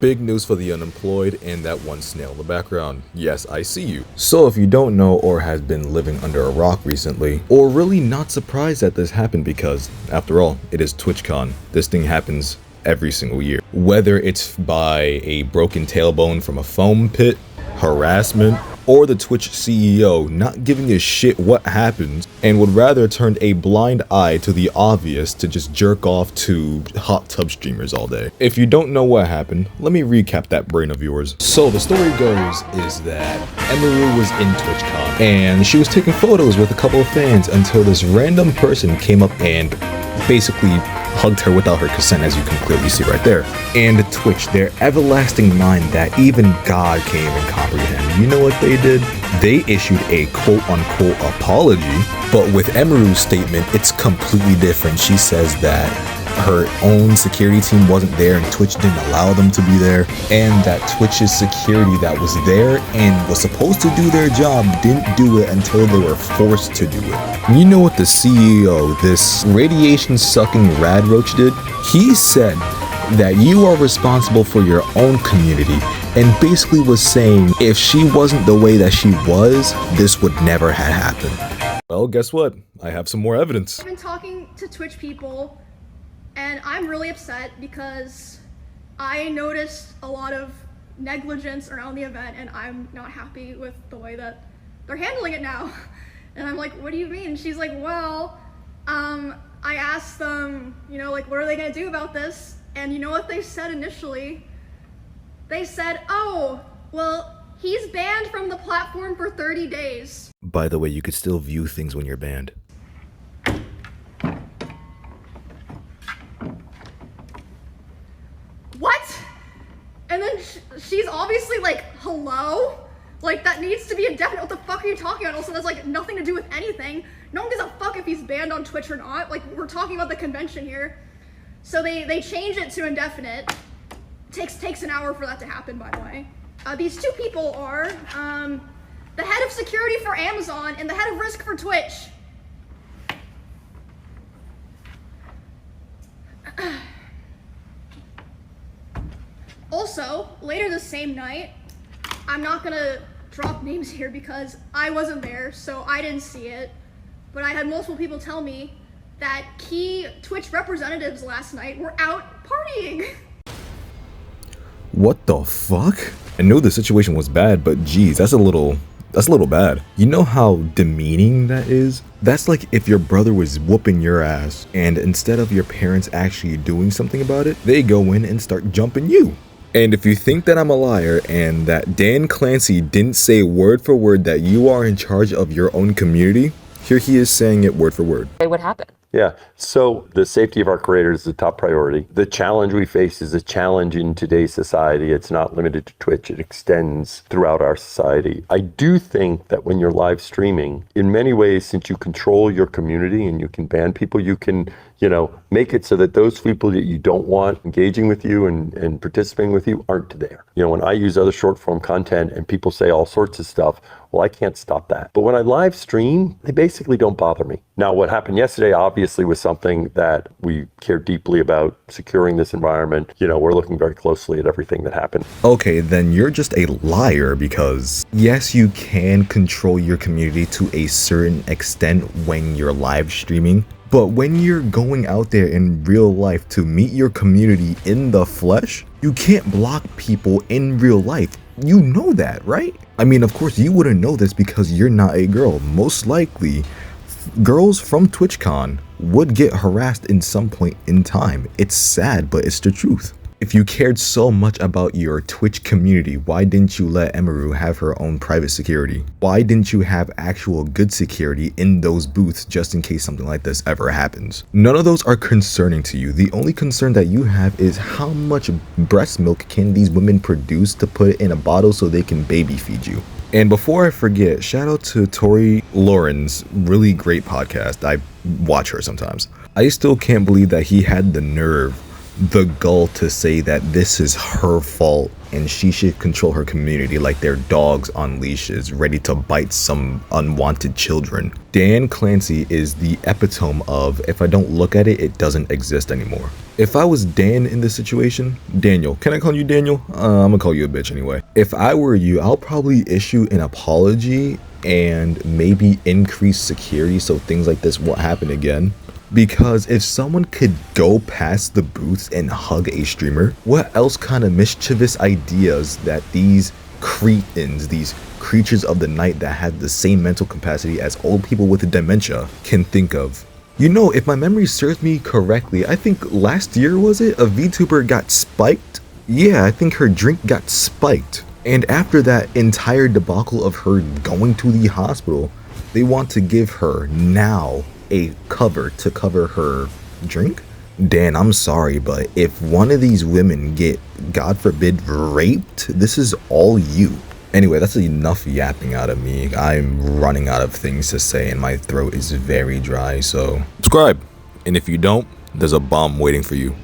Big news for the unemployed and that one snail in the background. Yes, I see you. So if you don't know or has been living under a rock recently, or really not surprised that this happened because, after all, it is TwitchCon. This thing happens every single year. Whether it's by a broken tailbone from a foam pit, harassment, or the Twitch CEO not giving a shit what happens and would rather turn a blind eye to the obvious to just jerk off to hot tub streamers all day. If you don't know what happened, let me recap that brain of yours. So the story goes is that Emiru was in TwitchCon and she was taking photos with a couple of fans until this random person came up and basically hugged her without her consent, as you can clearly see right there. And Twitch, their everlasting mind that even God can't even comprehend. You know what they did? They issued a quote-unquote apology, but with Emiru's statement, it's completely different. She says that her own security team wasn't there and Twitch didn't allow them to be there, and that Twitch's security that was there and was supposed to do their job didn't do it until they were forced to do it. You know what the CEO, this radiation sucking rad roach, did? He said that you are responsible for your own community, and basically was saying if she wasn't the way that she was, this would never have happened. Well, guess what? I have some more evidence. I've been talking to Twitch people and I'm really upset because I noticed a lot of negligence around the event and I'm not happy with the way that they're handling it now. And I'm like, what do you mean? She's like, well, I asked them, you know, like, what are they gonna do about this? And you know what they said initially? They said, oh, well, he's banned from the platform for 30 days. By the way, you could still view things when you're banned. What? And then she's obviously like, hello? Like, that needs to be indefinite. What the fuck are you talking about? Also, that's like nothing to do with anything. No one gives a fuck if he's banned on Twitch or not. Like, we're talking about the convention here. So they change it to indefinite. Takes an hour for that to happen, by the way. These two people are the head of security for Amazon and the head of risk for Twitch. Also, later the same night, I'm not gonna drop names here because I wasn't there, so I didn't see it, but I had multiple people tell me that key Twitch representatives last night were out partying. What the fuck? I know the situation was bad, but geez, that's a little bad. You know how demeaning that is? That's like if your brother was whooping your ass and instead of your parents actually doing something about it, they go in and start jumping you. And if you think that I'm a liar and that Dan Clancy didn't say word for word that you are in charge of your own community, here he is saying it word for word. What happened? Yeah, so the safety of our creators is a top priority. The challenge we face is a challenge in today's society. It's not limited to Twitch, it extends throughout our society. I do think that when you're live streaming, in many ways, since you control your community and you can ban people, you can, make it so that those people that you don't want engaging with you and participating with you aren't there. When I use other short form content and people say all sorts of stuff, well, I can't stop that. But when I live stream, they basically don't bother me. Now, what happened yesterday obviously was something that we care deeply about, securing this environment. We're looking very closely at everything that happened. Okay, then you're just a liar because yes, you can control your community to a certain extent when you're live streaming. But when you're going out there in real life to meet your community in the flesh, you can't block people in real life. You know that, right? I mean, of course, you wouldn't know this because you're not a girl. Most likely, girls from TwitchCon would get harassed in some point in time. It's sad, but it's the truth. If you cared so much about your Twitch community, why didn't you let Emiru have her own private security? Why didn't you have actual good security in those booths just in case something like this ever happens? None of those are concerning to you. The only concern that you have is how much breast milk can these women produce to put it in a bottle so they can baby feed you. And before I forget, shout out to Tori Lauren's really great podcast. I watch her sometimes. I still can't believe that he had the nerve the gall to say that this is her fault and she should control her community like they're dogs on leashes ready to bite some unwanted children. Dan Clancy is the epitome of, if I don't look at it, it doesn't exist anymore. If I was Dan in this situation, Daniel, can I call you Daniel? I'm gonna call you a bitch anyway. If I were you, I'll probably issue an apology and maybe increase security so things like this won't happen again. Because if someone could go past the booths and hug a streamer, what else kind of mischievous ideas that these cretins, these creatures of the night that have the same mental capacity as old people with dementia can think of? You know, if my memory serves me correctly, I think last year, was it, a VTuber got spiked? Yeah, I think her drink got spiked. And after that entire debacle of her going to the hospital, they want to give her now a cover to cover her drink? Dan, I'm sorry, but if one of these women get, God forbid, raped, this is all you. Anyway, that's enough yapping out of me. I'm running out of things to say and my throat is very dry, so subscribe. And if you don't, there's a bomb waiting for you.